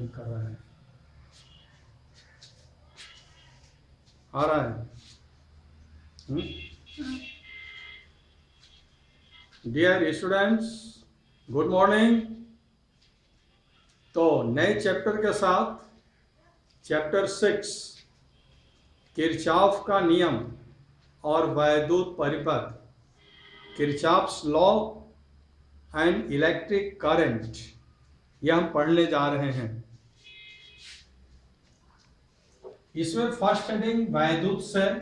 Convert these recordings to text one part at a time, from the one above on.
Link कर रहा है, आ रहा है। Dear students, good morning. तो नए चैप्टर के साथ चैप्टर 6 किरचॉफ का नियम और वैद्युत परिपथ, Kirchhoff's law and electric current, यह हम पढ़ने जा रहे हैं। इसमें फर्स्ट हेडिंग वैद्युत cell,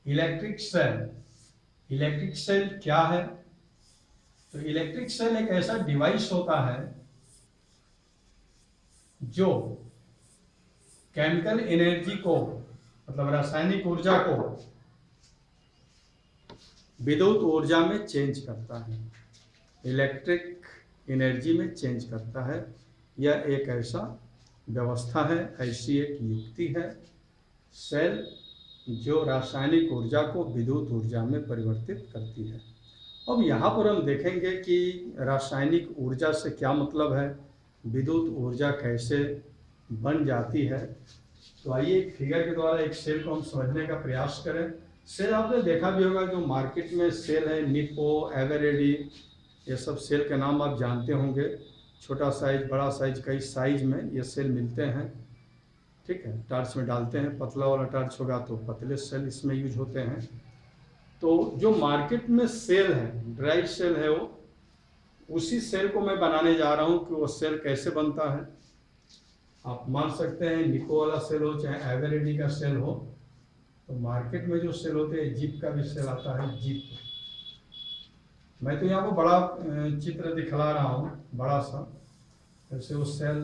electric cell. Electric cell क्या है? तो इलेक्ट्रिक सेल एक ऐसा डिवाइस होता है जो केमिकल एनर्जी को, मतलब रासायनिक ऊर्जा को विद्युत ऊर्जा में चेंज करता है, इलेक्ट्रिक एनर्जी में चेंज करता है। यह एक ऐसा व्यवस्था है, ऐसी एक युक्ति है, सेल जो रासायनिक ऊर्जा को विद्युत ऊर्जा में परिवर्तित करती है। अब यहाँ पर हम देखेंगे कि रासायनिक ऊर्जा से क्या मतलब है, विद्युत ऊर्जा कैसे बन जाती है। तो आइए एक फिगर के द्वारा एक सेल को हम समझने का प्रयास करें। सेल आपने देखा भी होगा, जो मार्केट में सेल है, निप्पो, एवरेडी, ये सब सेल के नाम आप जानते होंगे। छोटा साइज, बड़ा साइज, कई साइज में ये सेल मिलते हैं। ठीक है, टार्च में डालते हैं, पतला वाला टार्च होगा तो पतले सेल इसमें यूज होते हैं। तो जो मार्केट में सेल है, ड्राई सेल है, वो उसी सेल को मैं बनाने जा रहा हूँ कि वो सेल कैसे बनता है। आप मान सकते हैं निप्पो वाला सेल हो चाहे एवरेडी का सेल हो, तो मार्केट में जो सेल होते हैं, जीप का भी सेल आता है, जीप। मैं तो यहाँ पर बड़ा चित्र दिखला रहा हूँ, बड़ा सा, जैसे वो सेल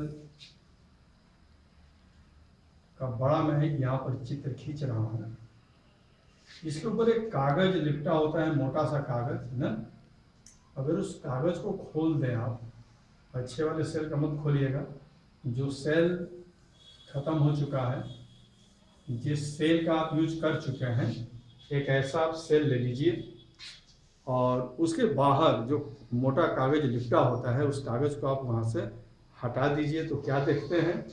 का बड़ा मैं यहाँ पर चित्र खींच रहा हूँ। इसके ऊपर एक कागज लिपटा होता है, मोटा सा कागज ना। अगर उस कागज को खोल दें आप, अच्छे वाले सेल का मत खोलिएगा, जो सेल खत्म हो चुका है, जिस सेल का आप यूज कर चुके हैं, एक ऐसा आप सेल ले लीजिए और उसके बाहर जो मोटा कागज लिपटा होता है, उस कागज को आप वहाँ से हटा दीजिए। तो क्या देखते हैं,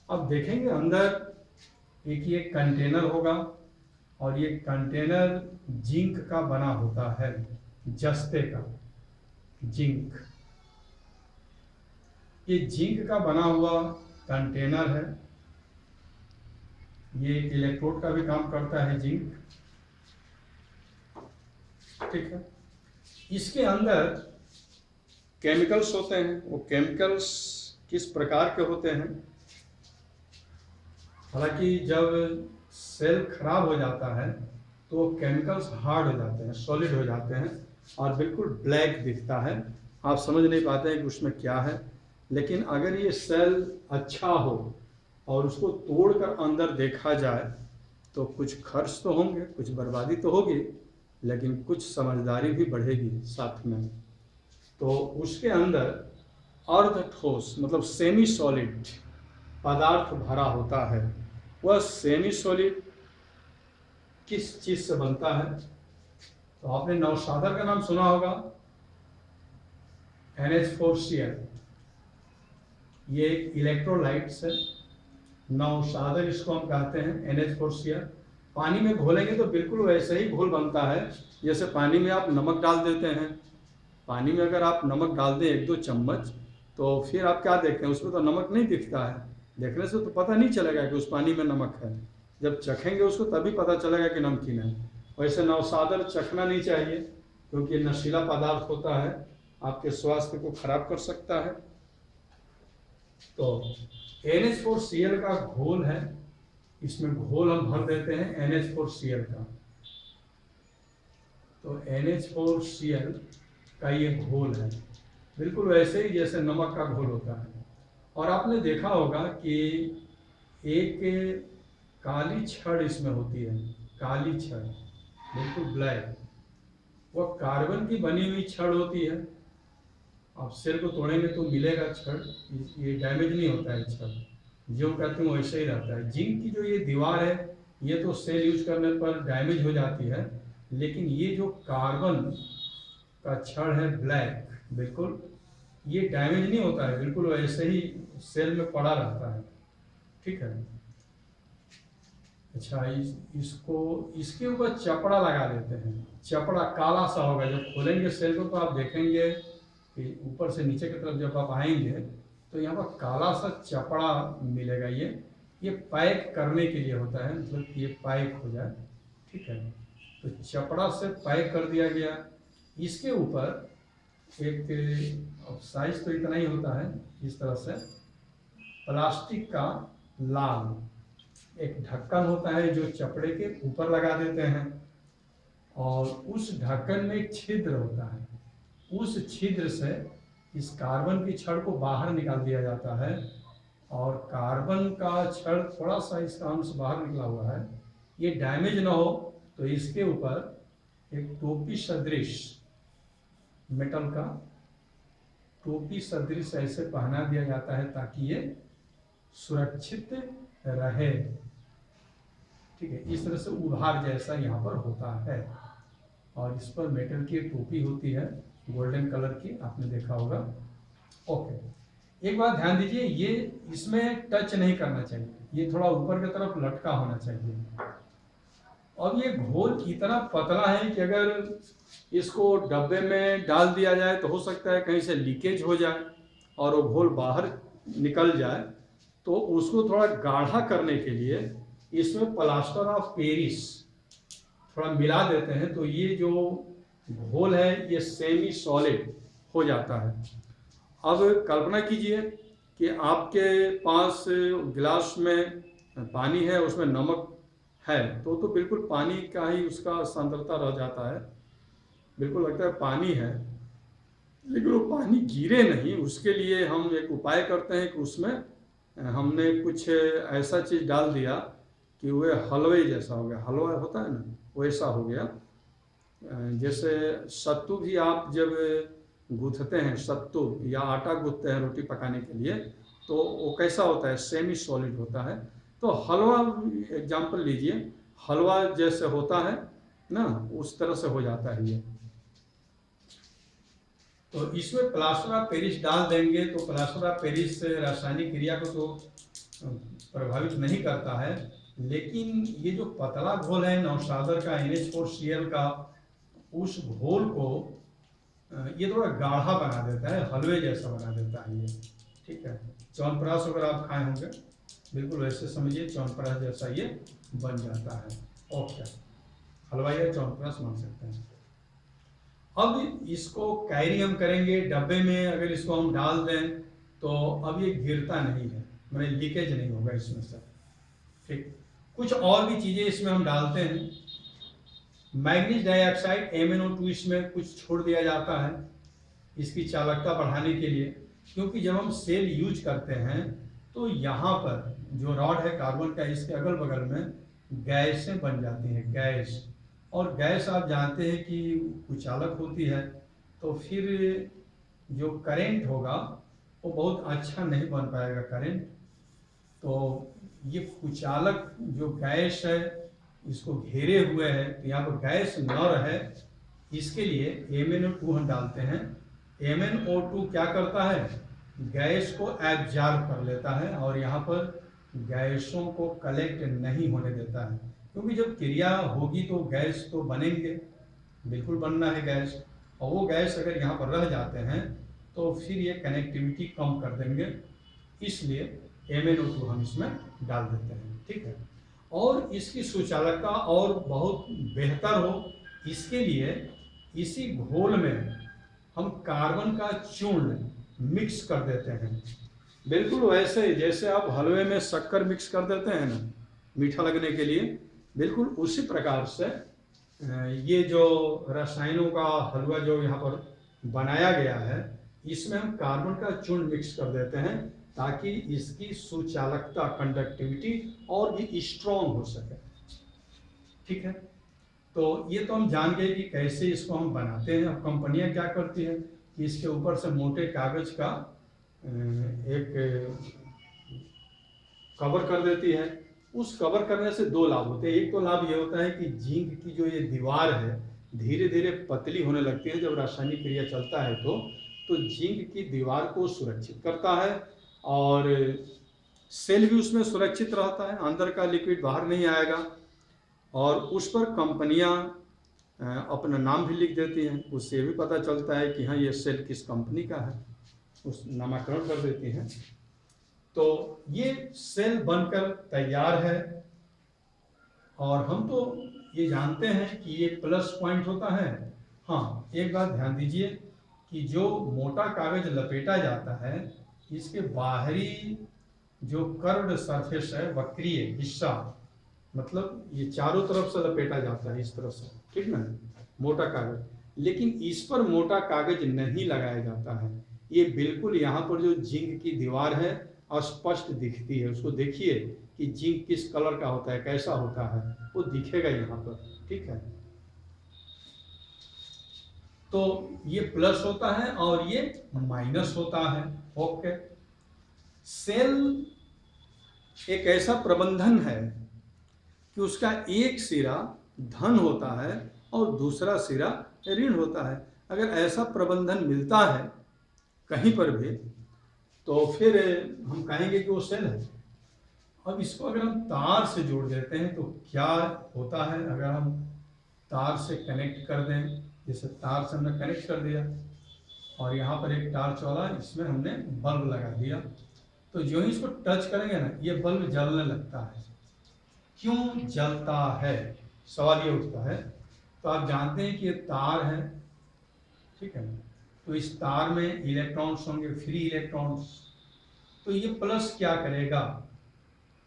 अब देखेंगे अंदर ये कंटेनर होगा और ये कंटेनर जिंक का बना होता है, जस्ते का, जिंक। ये जिंक का बना हुआ कंटेनर है। ये इलेक्ट्रोड का भी काम करता है, जिंक। ठीक है, इसके अंदर केमिकल्स होते हैं। वो केमिकल्स किस प्रकार के होते हैं? हालांकि जब सेल खराब हो जाता है तो केमिकल्स हार्ड हो जाते हैं, सॉलिड हो जाते हैं और बिल्कुल ब्लैक दिखता है। आप समझ नहीं पाते हैं कि उसमें क्या है। लेकिन अगर ये सेल अच्छा हो और उसको तोड़कर अंदर देखा जाए तो कुछ खर्च तो होंगे, कुछ बर्बादी तो होगी, लेकिन कुछ समझदारी भी बढ़ेगी साथ में। तो उसके अंदर अर्ध ठोस, मतलब सेमी सॉलिड पदार्थ भरा होता है। वह सेमी सॉलिड किस चीज से बनता है? तो आपने नौशादर का नाम सुना होगा, NH4Cl। ये एक इलेक्ट्रोलाइट्स है, नौशादर इसको हम कहते हैं, NH4Cl। पानी में घोलेंगे तो बिल्कुल वैसे ही घोल बनता है जैसे पानी में आप नमक डाल देते हैं। पानी में अगर आप नमक डाल दें 1-2 चम्मच, तो फिर आप क्या देखते हैं, उसमें तो नमक नहीं दिखता है। देखने से तो पता नहीं चलेगा कि उस पानी में नमक है, जब चखेंगे उसको तभी पता चलेगा कि नमकीन है। वैसे नौशादर चखना नहीं चाहिए क्योंकि नशीला पदार्थ होता है, आपके स्वास्थ्य को खराब कर सकता है। तो NH4Cl का घोल है, इसमें घोल हम भर देते हैं NH4Cl का। तो NH4Cl का ये घोल है, बिल्कुल वैसे ही जैसे नमक का घोल होता है। और आपने देखा होगा कि एक काली छड़ इसमें होती है, काली छड़, बिल्कुल ब्लैक। वह कार्बन की बनी हुई छड़ होती है। आप सेल को तोड़ेंगे तो मिलेगा छड़, ये डैमेज नहीं होता है छड़, जो कहते हैं वैसे ही रहता है। जिंक की जो ये दीवार है, ये तो सेल यूज करने पर डैमेज हो जाती है, लेकिन ये जो कार्बन का छड़ है ब्लैक, बिल्कुल ये डैमेज नहीं होता है, बिल्कुल वैसे ही सेल में पड़ा रहता है, ठीक है। अच्छा, इसको इसके ऊपर चपड़ा लगा देते हैं, चपड़ा काला सा होगा, जब खोलेंगे सेल को तो आप देखेंगे कि ऊपर से नीचे की तरफ जब आप आएंगे तो यहाँ पर काला सा चपड़ा मिलेगा। ये पैक करने के लिए होता है, मतलब ये पैक हो जाए, ठीक है। तो चपड़ा से पैक कर दिया गया। इसके ऊपर एक साइज तो इतना ही होता है, इस तरह से प्लास्टिक का लाल एक ढक्कन होता है जो चपड़े के ऊपर लगा देते हैं, और उस ढक्कन में एक छिद्र होता है। उस छिद्र से इस कार्बन की छड़ को बाहर निकाल दिया जाता है, और कार्बन का छड़ थोड़ा सा इसका अंश बाहर निकला हुआ है, ये डैमेज ना हो तो इसके ऊपर एक टोपी सदृश, मेटल का टोपी सदृश ऐसे पहना दिया जाता है ताकि ये सुरक्षित रहे, ठीक है। इस तरह से उभार जैसा यहाँ पर होता है, और इस पर मेटल की टोपी होती है गोल्डन कलर की, आपने देखा होगा। ओके, एक बात ध्यान दीजिए, ये इसमें टच नहीं करना चाहिए, ये थोड़ा ऊपर की तरफ लटका होना चाहिए। और ये घोल इतना पतला है कि अगर इसको डब्बे में डाल दिया जाए तो हो सकता है कहीं से लीकेज हो जाए और वो घोल बाहर निकल जाए। तो उसको थोड़ा गाढ़ा करने के लिए इसमें प्लास्टर ऑफ पेरिस थोड़ा मिला देते हैं, तो ये जो घोल है ये सेमी सॉलिड हो जाता है। अब कल्पना कीजिए कि आपके पास गिलास में पानी है, उसमें नमक है, तो बिल्कुल पानी का ही उसका सांद्रता रह जाता है, बिल्कुल लगता है पानी है, लेकिन वो पानी गिरे नहीं। उसके लिए हम एक उपाय करते हैं कि उसमें हमने कुछ ऐसा चीज़ डाल दिया कि वह हलवे जैसा हो गया, हलवा होता है ना, वैसा हो गया। जैसे सत्तू भी आप जब गूंथते हैं, सत्तू या आटा गूंथते हैं रोटी पकाने के लिए, तो वो कैसा होता है, सेमी सॉलिड होता है। तो हलवा एग्जाम्पल लीजिए, हलवा जैसे होता है ना, उस तरह से हो जाता है ये। तो इसमें प्लास्टर ऑफ पेरिस डाल देंगे तो प्लास्टर ऑफ पेरिस रासायनिक क्रिया को तो प्रभावित नहीं करता है, लेकिन ये जो पतला घोल है नौशादर का NH4Cl का, उस घोल को ये थोड़ा गाढ़ा बना देता है, हलवे जैसा बना देता है ये, ठीक है। च्यवनप्राश अगर आप खाए होंगे, बिल्कुल वैसे समझिए च्यवनप्राश जैसा ये बन जाता है। ओके, हलवा या च्यवनप्राश मान सकते हैं। अब इसको कैरी हम करेंगे डब्बे में, अगर इसको हम डाल दें तो अब ये गिरता नहीं है, मैंने लीकेज नहीं होगा इसमें से, ठीक। कुछ और भी चीज़ें इसमें हम डालते हैं, मैग्नीज डाइऑक्साइड MnO2 इसमें कुछ छोड़ दिया जाता है इसकी चालकता बढ़ाने के लिए, क्योंकि जब हम सेल यूज करते हैं तो यहाँ पर जो रॉड है कार्बन का, इसके अगल बगल में गैसें बन जाती हैं, गैस। और गैस आप जानते हैं कि कुचालक होती है, तो फिर जो करंट होगा वो बहुत अच्छा नहीं बन पाएगा करंट। तो ये कुचालक जो गैस है इसको घेरे हुए है, तो यहाँ पर गैस न रहे, इसके लिए MnO2 हम डालते हैं। MnO2 क्या करता है, गैस को एब्जॉर्ब कर लेता है और यहाँ पर गैसों को कलेक्ट नहीं होने देता है, क्योंकि जब क्रिया होगी तो गैस तो बनेंगे, बिल्कुल बनना है गैस, और वो गैस अगर यहाँ पर रह जाते हैं तो फिर ये कनेक्टिविटी कम कर देंगे, इसलिए MnO2 हम इसमें डाल देते हैं, ठीक है। और इसकी सुचालकता और बहुत बेहतर हो, इसके लिए इसी घोल में हम कार्बन का चूर्ण मिक्स कर देते हैं, बिल्कुल वैसे जैसे आप हलवे में शक्कर मिक्स कर देते हैं ना मीठा लगने के लिए, बिल्कुल उसी प्रकार से ये जो रसायनों का हलवा जो यहाँ पर बनाया गया है, इसमें हम कार्बन का चूर्ण मिक्स कर देते हैं ताकि इसकी सुचालकता, कंडक्टिविटी और भी स्ट्रॉन्ग हो सके, ठीक है। तो ये तो हम जान गए कि कैसे इसको हम बनाते हैं। अब कंपनियां क्या करती है कि इसके ऊपर से मोटे कागज का एक कवर कर देती है। उस कवर करने से दो लाभ होते हैं, एक तो लाभ ये होता है कि जिंक की जो ये दीवार है धीरे धीरे पतली होने लगती है जब रासायनिक क्रिया चलता है, तो जिंक की दीवार को सुरक्षित करता है और सेल भी उसमें सुरक्षित रहता है, अंदर का लिक्विड बाहर नहीं आएगा। और उस पर कंपनियां अपना नाम भी लिख देती हैं, उससे भी पता चलता है कि हाँ ये सेल किस कंपनी का है, उस नामाकरण कर देती हैं। तो ये सेल बनकर तैयार है। और हम तो ये जानते हैं कि ये प्लस पॉइंट होता है। हाँ, एक बात ध्यान दीजिए कि जो मोटा कागज लपेटा जाता है, इसके बाहरी जो कर्व्ड सरफेस है, वक्रीय हिस्सा, मतलब ये चारों तरफ से लपेटा जाता है इस तरह से, ठीक ना, मोटा कागज। लेकिन इस पर मोटा कागज नहीं लगाया जाता है। ये बिल्कुल यहाँ पर जो जिंक की दीवार है स्पष्ट दिखती है, उसको देखिए कि जिंक किस कलर का होता है, कैसा होता है, वो दिखेगा यहाँ पर, ठीक है। तो ये प्लस होता है और ये माइनस होता है। ओके, सेल एक ऐसा प्रबंधन है कि उसका एक सिरा धन होता है और दूसरा सिरा ऋण होता है। अगर ऐसा प्रबंधन मिलता है कहीं पर भी, तो फिर हम कहेंगे कि वो सेल है। अब इसको अगर हम तार से जोड़ देते हैं तो क्या होता है, अगर हम तार से कनेक्ट कर दें, जैसे तार से हमने कनेक्ट कर दिया और यहाँ पर एक टार्च वाला इसमें हमने बल्ब लगा दिया, तो जो ही इसको टच करेंगे ना, ये बल्ब जलने लगता है। क्यों जलता है, सवाल ये उठता है। तो आप जानते हैं कि ये तार है, ठीक है, तो इस तार में इलेक्ट्रॉन्स होंगे, फ्री इलेक्ट्रॉन्स। तो ये प्लस क्या करेगा,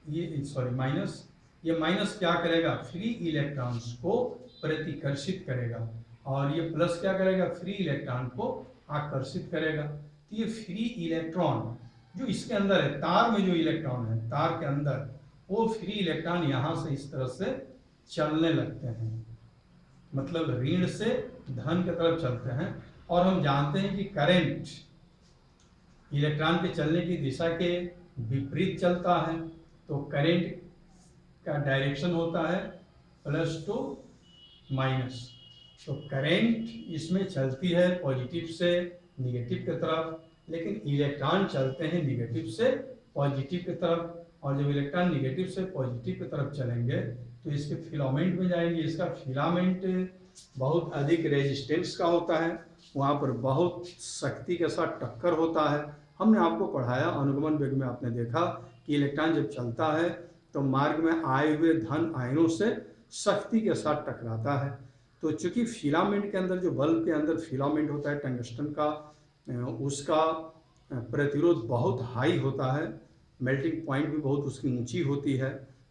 ये सॉरी माइनस, ये माइनस क्या करेगा, फ्री इलेक्ट्रॉन्स को प्रतिकर्षित करेगा, और ये प्लस क्या करेगा, फ्री इलेक्ट्रॉन को आकर्षित करेगा। तो ये फ्री इलेक्ट्रॉन जो इसके अंदर है, तार में जो इलेक्ट्रॉन है तार के अंदर, वो फ्री इलेक्ट्रॉन यहाँ से इस तरह से चलने लगते हैं, मतलब ऋण से धन की तरफ चलते हैं। और हम जानते हैं कि करंट इलेक्ट्रॉन के चलने की दिशा के विपरीत चलता है, तो करंट का डायरेक्शन होता है प्लस टू माइनस। तो करंट इसमें चलती है पॉजिटिव से निगेटिव की तरफ, लेकिन इलेक्ट्रॉन चलते हैं निगेटिव से पॉजिटिव की तरफ। और जब इलेक्ट्रॉन निगेटिव से पॉजिटिव की तरफ चलेंगे तो इसके फिलामेंट में जाएंगे। इसका फिलामेंट बहुत अधिक रेजिस्टेंस का होता है, वहाँ पर बहुत शक्ति के साथ टक्कर होता है। हमने आपको पढ़ाया अनुगमन वेग में, आपने देखा कि इलेक्ट्रॉन जब चलता है तो मार्ग में आए हुए धन आयनों से शक्ति के साथ टकराता है। तो चूंकि फिलामेंट के अंदर, जो बल्ब के अंदर फिलामेंट होता है टंगस्टन का, उसका प्रतिरोध बहुत हाई होता है, मेल्टिंग पॉइंट भी बहुत उसकी ऊंची होती है।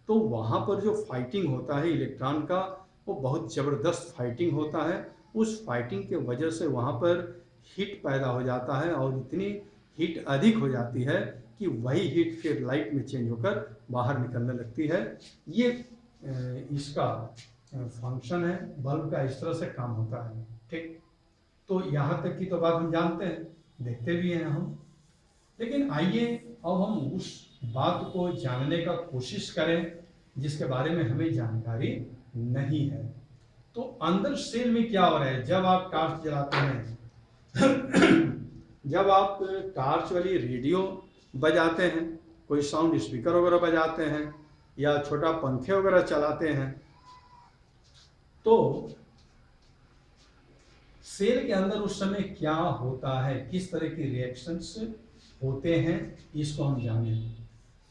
तो वहाँ पर जो फाइटिंग होता है इलेक्ट्रॉन का, वो बहुत ज़बरदस्त फाइटिंग होता है। उस फाइटिंग के वजह से वहाँ पर हीट पैदा हो जाता है, और इतनी हीट अधिक हो जाती है कि वही हीट फिर लाइट में चेंज होकर बाहर निकलने लगती है। ये इसका फंक्शन है, बल्ब का इस तरह से काम होता है, ठीक। तो यहाँ तक की तो बात हम जानते हैं, देखते भी हैं हम। लेकिन आइए अब हम उस बात को जानने का कोशिश करें जिसके बारे में हमें जानकारी नहीं है। तो अंदर सेल में क्या हो रहा है जब आप टॉर्च जलाते हैं जब आप टॉर्च वाली रेडियो बजाते हैं, कोई साउंड स्पीकर वगैरह बजाते हैं, या छोटा पंखे वगैरह चलाते हैं, तो सेल के अंदर उस समय क्या होता है, किस तरह की रिएक्शंस होते हैं, इसको हम जाने।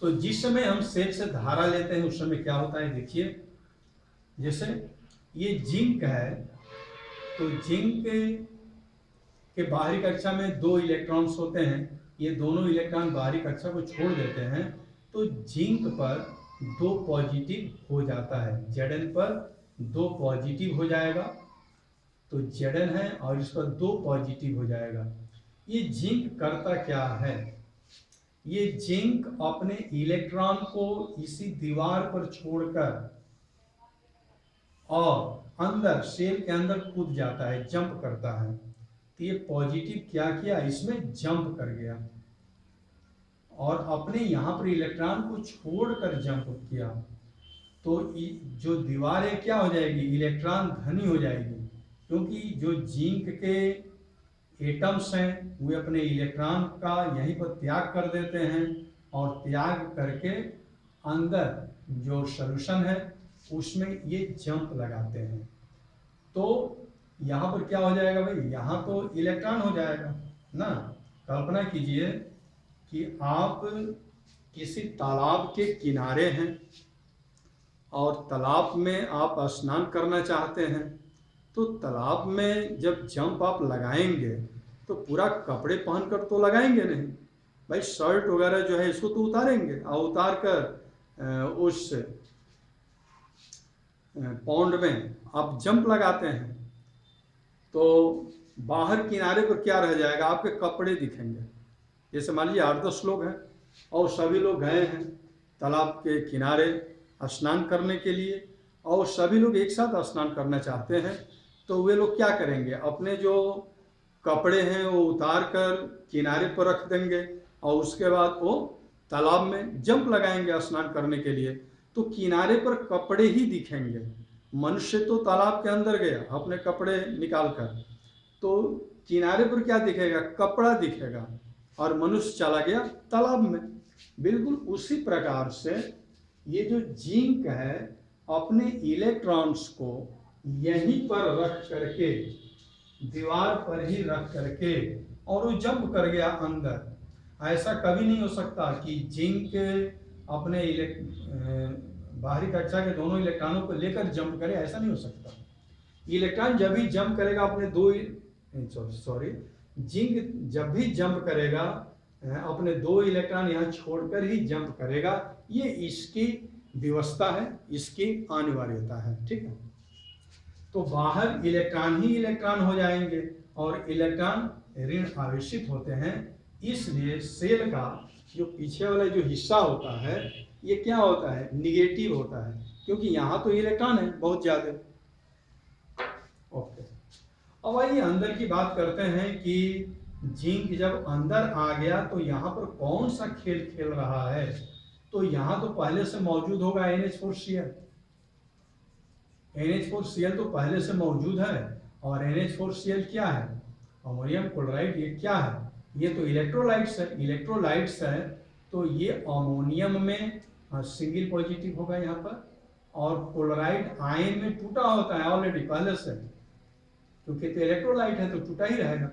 तो जिस समय हम सेल से धारा लेते हैं उस समय क्या होता है, देखिए, जैसे ये जिंक है, तो जिंक के बाहरी कक्षा में दो इलेक्ट्रॉन्स होते हैं, ये दोनों इलेक्ट्रॉन बाहरी कक्षा को छोड़ देते हैं, तो जिंक पर दो पॉजिटिव हो जाता है, Zn पर दो पॉजिटिव हो जाएगा, तो Zn है, और इस पर दो पॉजिटिव हो जाएगा। ये जिंक करता क्या है, ये जिंक अपने इलेक्ट्रॉन को इसी दीवार पर छोड़कर और अंदर सेल के अंदर कूद जाता है, जंप करता है। तो ये पॉजिटिव क्या किया, इसमें जंप कर गया और अपने यहाँ पर इलेक्ट्रॉन को छोड़कर जंप किया, तो जो दीवार है क्या हो जाएगी, इलेक्ट्रॉन घनी हो जाएगी, क्योंकि जो जिंक के एटम्स हैं वे अपने इलेक्ट्रॉन का यहीं पर त्याग कर देते हैं और त्याग करके अंदर जो सॉल्यूशन है उसमें ये जंप लगाते हैं। तो यहाँ पर क्या हो जाएगा भाई, यहाँ तो इलेक्ट्रॉन हो जाएगा ना। कल्पना कीजिए कि आप किसी तालाब के किनारे हैं और तालाब में आप स्नान करना चाहते हैं, तो तालाब में जब जंप आप लगाएंगे तो पूरा कपड़े पहनकर तो लगाएंगे नहीं भाई, शर्ट वगैरह जो है इसको तो उतारेंगे और उतार कर उस पौंड में आप जंप लगाते हैं तो बाहर किनारे पर क्या रह जाएगा, आपके कपड़े दिखेंगे। जैसे मान लीजिए 8-10 लोग हैं और सभी लोग गए हैं तालाब के किनारे स्नान करने के लिए और सभी लोग एक साथ स्नान करना चाहते हैं, तो वे लोग क्या करेंगे, अपने जो कपड़े हैं वो उतार कर किनारे पर रख देंगे और उसके बाद वो तालाब में जंप लगाएंगे स्नान करने के लिए। तो किनारे पर कपड़े ही दिखेंगे। मनुष्य तो तालाब के अंदर गया अपने कपड़े निकाल कर, तो किनारे पर क्या दिखेगा, कपड़ा दिखेगा और मनुष्य चला गया तालाब में। बिल्कुल उसी प्रकार से ये जो जिंक है अपने इलेक्ट्रॉन्स को यहीं पर रख करके, दीवार पर ही रख करके और वो जंप कर गया अंदर। ऐसा कभी नहीं हो सकता कि जिंक अपने बाहरी कक्षा के दोनों इलेक्ट्रॉनों को लेकर जंप करे, ऐसा नहीं हो सकता। इलेक्ट्रॉन जब भी जंप करेगा अपने जिंक जब भी जंप करेगा अपने 2 इलेक्ट्रॉन यहाँ छोड़कर ही जंप करेगा। ये इसकी व्यवस्था है, इसकी अनिवार्यता है, ठीक है। तो बाहर इलेक्ट्रॉन ही इलेक्ट्रॉन हो जाएंगे और इलेक्ट्रॉन ऋण आवेशित होते हैं, इसलिए सेल का जो पीछे वाला जो हिस्सा होता है ये क्या होता है, निगेटिव होता है, क्योंकि यहाँ तो इलेक्ट्रॉन है बहुत ज्यादा। ओके, अब आइए अंदर की बात करते हैं कि जिंक जब अंदर आ गया तो यहाँ पर कौन सा खेल खेल रहा है। तो यहाँ तो पहले से मौजूद होगा NH4Cl। NH4Cl तो पहले से मौजूद है और NH4Cl क्या है, अमोनियम क्लोराइड। ये क्या है, ये तो इलेक्ट्रोलाइट्स है। इलेक्ट्रोलाइट्स है तो ये अमोनियम में सिंगल पॉजिटिव होगा यहाँ पर, और क्लोराइड आयन में टूटा होता है ऑलरेडी पहले से, क्योंकि तो इलेक्ट्रोलाइट है तो टूटा ही रहेगा।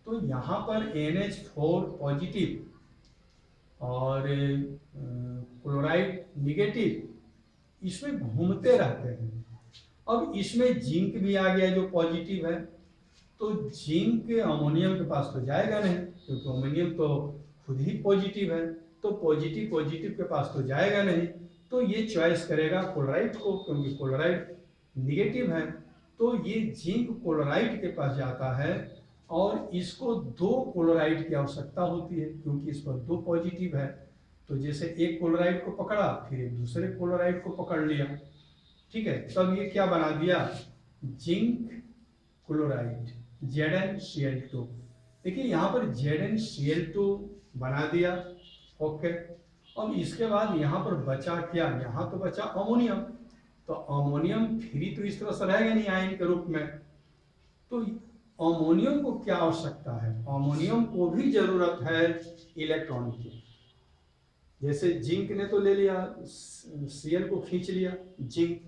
तो यहाँ पर NH4 पॉजिटिव और क्लोराइड निगेटिव इसमें घूमते रहते हैं। अब इसमें जिंक भी आ गया जो पॉजिटिव है, तो जिंक अमोनियम के पास तो जाएगा नहीं, क्योंकि अमोनियम तो खुद ही पॉजिटिव है, तो पॉजिटिव के पास तो जाएगा नहीं, तो ये चॉइस करेगा क्लोराइड को, क्योंकि क्लोराइड निगेटिव है। तो ये जिंक क्लोराइड के पास जाता है और इसको 2 क्लोराइड की आवश्यकता होती है, क्योंकि इस पर 2 पॉजिटिव है। तो जैसे एक क्लोराइड को पकड़ा फिर एक दूसरे क्लोराइड को पकड़ लिया, ठीक है, तब ये क्या बना दिया, जिंक क्लोराइड ZnCl2। देखिए यहाँ पर ZnCl2 बना दिया। ओके, अब इसके बाद यहाँ पर बचा क्या, यहाँ तो बचा अमोनियम। तो अमोनियम फ्री तो इस तरह से रहेगा नहीं आयन के रूप में, तो अमोनियम को क्या आवश्यकता है, अमोनियम को भी जरूरत है इलेक्ट्रॉन की। जैसे जिंक ने तो ले लिया, Cl को खींच लिया जिंक,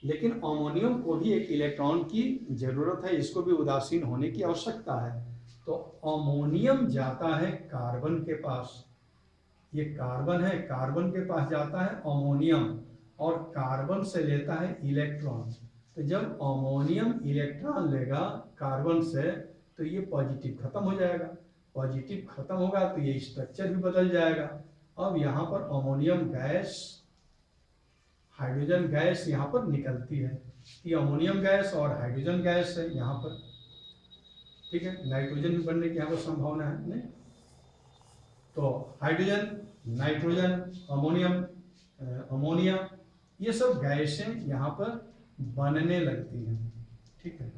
लेकिन अमोनियम को भी एक इलेक्ट्रॉन की जरूरत है, इसको भी उदासीन होने की आवश्यकता है। तो अमोनियम जाता है कार्बन के पास, ये कार्बन है, कार्बन के पास जाता है अमोनियम और कार्बन से लेता है इलेक्ट्रॉन। तो जब अमोनियम इलेक्ट्रॉन लेगा कार्बन से तो ये पॉजिटिव खत्म हो जाएगा, पॉजिटिव खत्म होगा तो ये स्ट्रक्चर भी बदल जाएगा। अब यहाँ पर अमोनियम गैस, हाइड्रोजन गैस यहाँ पर निकलती है, ये अमोनियम गैस और हाइड्रोजन गैस है यहाँ पर, ठीक है। नाइट्रोजन भी बनने की यहाँ पर संभावना है नहीं, तो हाइड्रोजन, नाइट्रोजन, अमोनियम, अमोनिया, ये सब गैसें यहाँ पर बनने लगती हैं, ठीक है।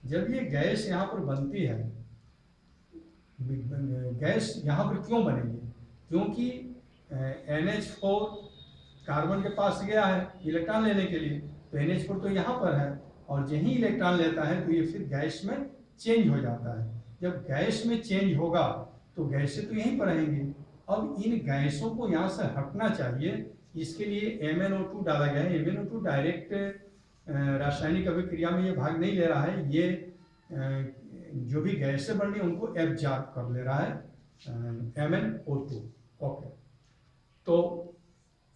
जब ये गैस यहाँ पर बनती है, गैस यहाँ पर क्यों बनेगी, क्योंकि NH4 कार्बन के पास गया है इलेक्ट्रॉन लेने के लिए, तो NH4 तो यहाँ पर है और यही इलेक्ट्रॉन लेता है तो ये फिर गैस में चेंज हो जाता है। जब गैस में चेंज होगा तो गैसें तो यहीं पर रहेंगी। अब इन गैसों को यहाँ से हटना चाहिए, इसके लिए MnO2 डाला गया है। MnO2 डायरेक्ट रासायनिक अभिक्रिया में ये भाग नहीं ले रहा है, ये जो भी गैसें बन रही हैं उनको एब्जॉर्ब कर ले रहा है, MnO2। ओके, तो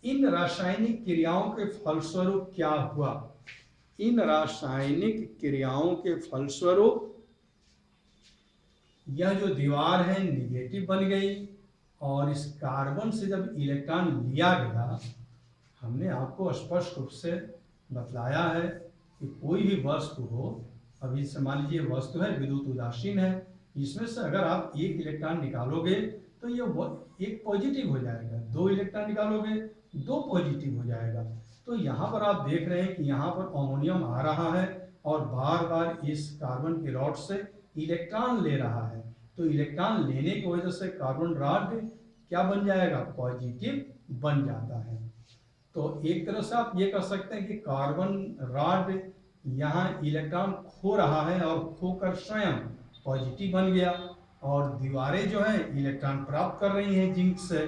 इन रासायनिक क्रियाओं के फलस्वरूप क्या हुआ? इन रासायनिक क्रियाओं के फलस्वरूप यह जो दीवार है निगेटिव बन गई, और इस कार्बन से जब इलेक्ट्रॉन लिया गया, हमने आपको स्पष्ट रूप से बतलाया है कि कोई भी वस्तु हो, अभी से मान लीजिए वस्तु है विद्युत उदासीन है, इसमें से अगर आप एक इलेक्ट्रॉन निकालोगे तो ये एक पॉजिटिव हो जाएगा, दो इलेक्ट्रॉन निकालोगे दो पॉजिटिव हो जाएगा। तो यहाँ पर आप देख रहे हैं कि यहाँ पर अमोनियम आ रहा है और बार बार इस कार्बन की रॉड से इलेक्ट्रॉन ले रहा है, तो इलेक्ट्रॉन लेने की वजह से कार्बन रॉड क्या बन जाएगा? पॉजिटिव बन जाता है। तो एक तरह से आप ये कह सकते हैं कि कार्बन रॉड यहाँ इलेक्ट्रॉन खो रहा है और खोकर स्वयं पॉजिटिव बन गया, और दीवारें जो हैं इलेक्ट्रॉन प्राप्त कर रही हैं जिंक से,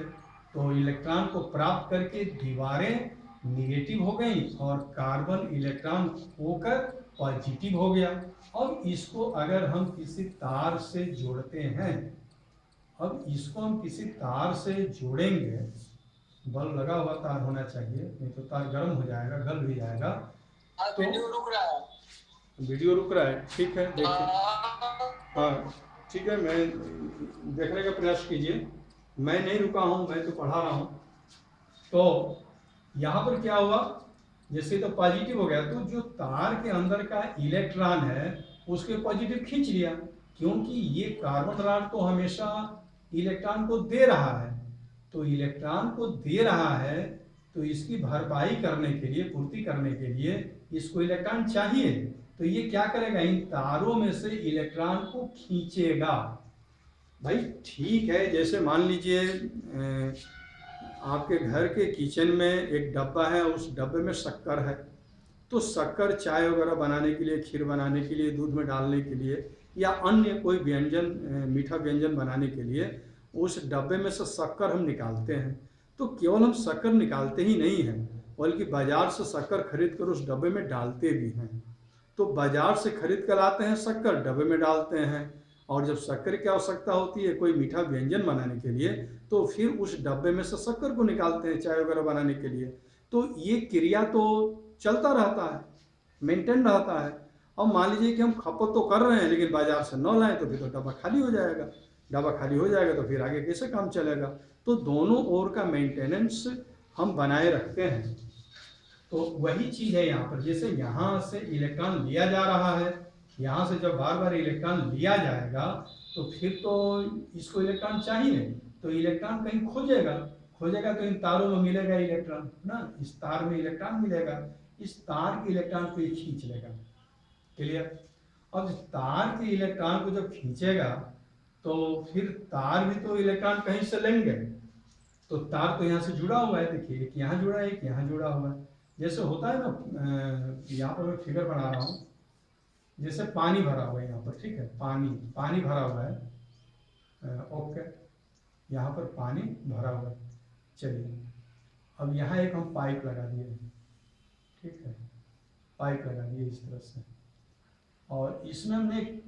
तो इलेक्ट्रॉन को प्राप्त करके दीवारें निगेटिव हो गई और कार्बन इलेक्ट्रॉन खोकर पॉजिटिव हो गया। अब इसको अगर हम किसी तार से जोड़ते हैं, अब इसको हम किसी तार से जोड़ेंगे, बल्ब लगा हुआ तार होना चाहिए, नहीं तो तार गर्म हो जाएगा, गल भी जाएगा। तो वीडियो रुक रहा है, वीडियो रुक रहा है, ठीक है देखिए। हाँ ठीक है, मैं देखने का प्रयास कीजिए, मैं नहीं रुका हूँ, मैं तो पढ़ा रहा हूँ। तो यहाँ पर क्या हुआ, जैसे तो पॉजिटिव हो गया, तो जो तार के अंदर का इलेक्ट्रॉन है उसके पॉजिटिव खींच लिया, क्योंकि ये कार्बन रॉड तो हमेशा इलेक्ट्रॉन को दे रहा है, तो इलेक्ट्रॉन को दे रहा है तो इसकी भरपाई करने के लिए, पूर्ति करने के लिए इसको इलेक्ट्रॉन चाहिए, तो ये क्या करेगा? इन तारों में से इलेक्ट्रॉन को खींचेगा। भाई ठीक है, जैसे मान लीजिए आपके घर के किचन में एक डब्बा है, उस डब्बे में शक्कर है, तो शक्कर चाय वगैरह बनाने के लिए, खीर बनाने के लिए, दूध में डालने के लिए, या अन्य कोई व्यंजन, मीठा व्यंजन बनाने के लिए उस डब्बे में से शक्कर हम निकालते हैं। तो केवल हम शक्कर निकालते ही नहीं हैं, बल्कि बाजार से शक्कर खरीद कर उस डब्बे में डालते भी हैं। तो बाजार से खरीद कर लाते हैं शक्कर, डब्बे में डालते हैं, और जब शक्कर की आवश्यकता होती है कोई मीठा व्यंजन बनाने के लिए, तो फिर उस डब्बे में से शक्कर को निकालते हैं चाय वगैरह बनाने के लिए। तो ये क्रिया तो चलता रहता है, मेंटेन रहता है। अब मान लीजिए कि हम खपत तो कर रहे हैं लेकिन बाजार से न लाएं, तो फिर तो डब्बा खाली हो जाएगा, डब्बा खाली हो जाएगा तो फिर आगे कैसे काम चलेगा? तो दोनों ओर का मेंटेनेंस हम बनाए रखते हैं। तो वही चीज़ है यहाँ पर, जैसे यहाँ से इलेक्ट्रॉन लिया जा रहा है, यहाँ से जब बार बार इलेक्ट्रॉन लिया जाएगा तो फिर तो इसको इलेक्ट्रॉन चाहिए, तो इलेक्ट्रॉन कहीं खोजेगा, खोजेगा तो इन तारों में मिलेगा इलेक्ट्रॉन ना, इस तार में इलेक्ट्रॉन मिलेगा, इस तार के इलेक्ट्रॉन को ये खींच लेगा। क्लियर? अब तार के इलेक्ट्रॉन को जब खींचेगा तो फिर तार भी तो इलेक्ट्रॉन कहीं से लेंगे, तो तार तो यहाँ से जुड़ा हुआ है, देखिए एक यहाँ जुड़ा है, एक यहाँ जुड़ा हुआ है। जैसे होता है ना, यहाँ पर मैं फिगर बना रहा हूँ, जैसे पानी भरा हुआ है यहाँ पर, ठीक है, पानी भरा हुआ है, ओके, यहाँ पर पानी भरा हुआ है। चलिए अब यहाँ एक हम पाइप लगा दिए, ठीक है, पाइप लगा दिए इस तरह से, और इसमें हमने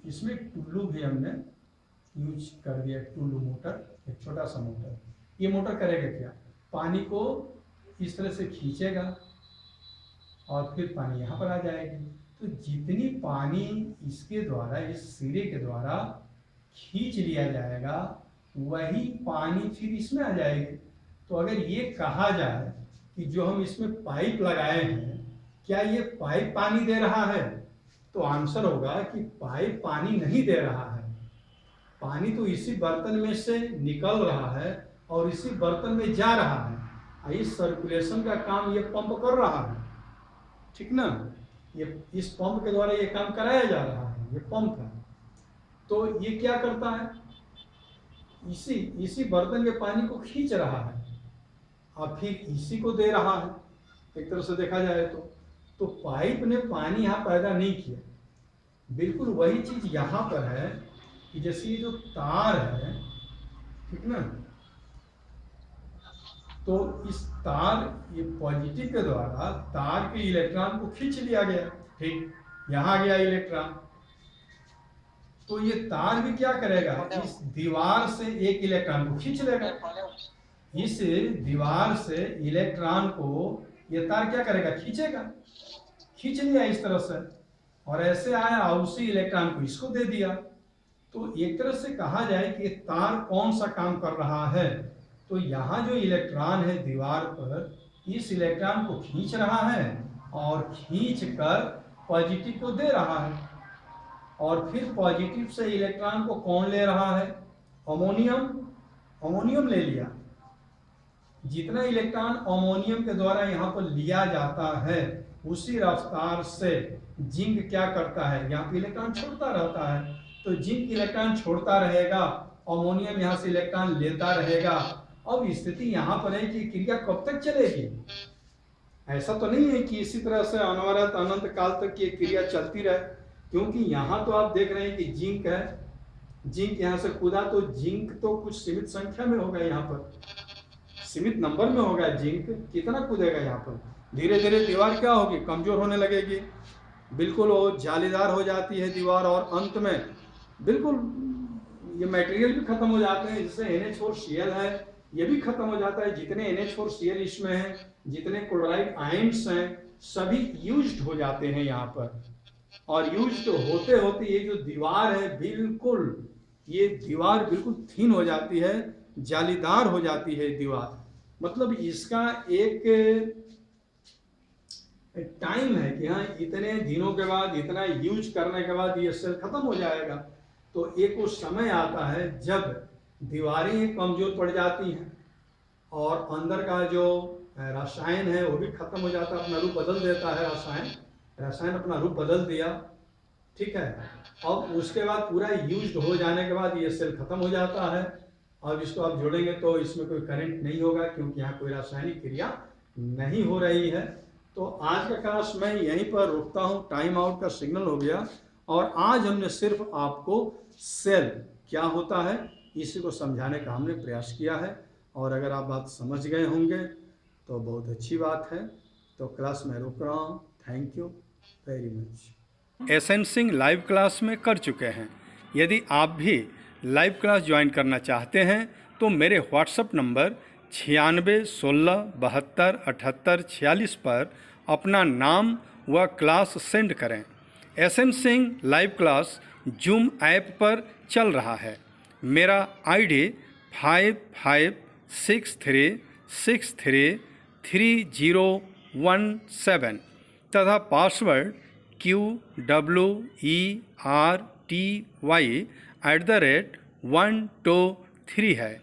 इसमें टुल्लू भी हमने यूज कर दिया, टुल्लू मोटर, एक छोटा सा मोटर। ये मोटर करेगा क्या? पानी को इस तरह से खींचेगा और फिर पानी यहाँ पर आ जाएगी। तो जितनी पानी इसके द्वारा, इस सिरे के द्वारा खींच लिया जाएगा, वही पानी फिर इसमें आ जाएगी। तो अगर ये कहा जाए कि जो हम इसमें पाइप लगाए हैं, क्या ये पाइप पानी दे रहा है? तो आंसर होगा कि पाइप पानी नहीं दे रहा है, पानी तो इसी बर्तन में से निकल रहा है और इसी बर्तन में जा रहा है। इस सर्कुलेशन का काम ये पंप कर रहा है, ठीक ना, ये इस पंप के द्वारा ये काम कराया जा रहा है, ये पंप है। तो ये क्या करता है? इसी बर्तन के पानी को खींच रहा है और फिर इसी को दे रहा है, एक तरह से देखा जाए तो पाइप ने पानी यहाँ पैदा नहीं किया। बिल्कुल वही चीज यहाँ पर है कि जैसे ये जो तार है, ठीक ना, तो इस तार, ये पॉजिटिव के द्वारा तार के इलेक्ट्रॉन को खींच लिया गया, ठीक, यहाँ गया इलेक्ट्रॉन, तो ये तार भी क्या करेगा, इस दीवार से एक इलेक्ट्रॉन को खींच लेगा। इस दीवार से इलेक्ट्रॉन को ये तार क्या करेगा, खींचेगा, खींच लिया इस तरह से, और ऐसे आया और उसी इलेक्ट्रॉन को इसको दे दिया। तो एक तरह से कहा जाए कि तार कौन सा काम कर रहा है, तो यहाँ जो इलेक्ट्रॉन है दीवार पर, इस इलेक्ट्रॉन को खींच रहा है और खींच कर पॉजिटिव को दे रहा है, और फिर पॉजिटिव से इलेक्ट्रॉन को कौन ले रहा है, अमोनियम, अमोनियम ले लिया। जितना इलेक्ट्रॉन अमोनियम के द्वारा यहाँ पर लिया जाता है, उसी रफ्तार से जिंक क्या करता है, यहाँ पे इलेक्ट्रॉन छोड़ता रहता है, तो जिंक इलेक्ट्रॉन छोड़ता रहेगा, अमोनियम यहाँ से इलेक्ट्रॉन लेता रहेगा। अब स्थिति यहाँ पर है कि क्रिया कब तक चलेगी, ऐसा तो नहीं है कि इसी तरह से अनवरत अनंत काल तक ये क्रिया चलती रहे, क्योंकि यहाँ तो आप देख रहे हैं कि जिंक है, जिंक यहाँ से कूदा तो जिंक तो कुछ सीमित संख्या में होगा, यहाँ पर सीमित नंबर में होगा जिंक, कितना कूदेगा यहाँ पर, धीरे धीरे दीवार क्या होगी, कमजोर होने लगेगी, बिल्कुल वो जालीदार हो जाती है दीवार, और अंत में बिल्कुल ये मटेरियल भी खत्म हो जाते हैं, जिससे NH4Cl है ये भी खत्म हो जाता है, जितने NH4Cl इसमें है, जितने क्लोराइड आयंस हैं, सभी यूज्ड हो जाते हैं यहाँ पर, और यूज्ड होते होते ये जो दीवार है बिल्कुल, ये दीवार बिल्कुल थिन हो जाती है, जालीदार हो जाती है दीवार। मतलब इसका एक टाइम है कि हाँ इतने दिनों के बाद, इतना यूज करने के बाद ये सेल खत्म हो जाएगा। तो एक वो समय आता है जब दीवारें कमजोर पड़ जाती हैं और अंदर का जो रसायन है वो भी खत्म हो जाता है, अपना रूप बदल देता है, रसायन अपना रूप बदल दिया, ठीक है। अब उसके बाद पूरा यूज्ड हो जाने के बाद ये सेल खत्म हो जाता है। अब इसको आप जोड़ेंगे तो इसमें कोई करंट नहीं होगा, क्योंकि यहाँ कोई रासायनिक क्रिया नहीं हो रही है। तो आज का क्लास मैं यहीं पर रुकता हूँ, टाइम आउट का सिग्नल हो गया, और आज हमने सिर्फ आपको सेल क्या होता है इसी को समझाने का हमने प्रयास किया है, और अगर आप बात समझ गए होंगे तो बहुत अच्छी बात है। तो क्लास में रुक रहा हूँ, thank you very much. S N Singh live class में कर चुके हैं। यदि आप भी लाइव क्लास ज्वाइन करना चाहते हैं तो मेरे व्हाट्सएप नंबर 96 16 72 78 46 पर अपना नाम व क्लास सेंड करें। S N Singh live class Zoom app पर चल रहा है। मेरा आईडी 5563633017 तथा पासवर्ड QWERTY @123 है।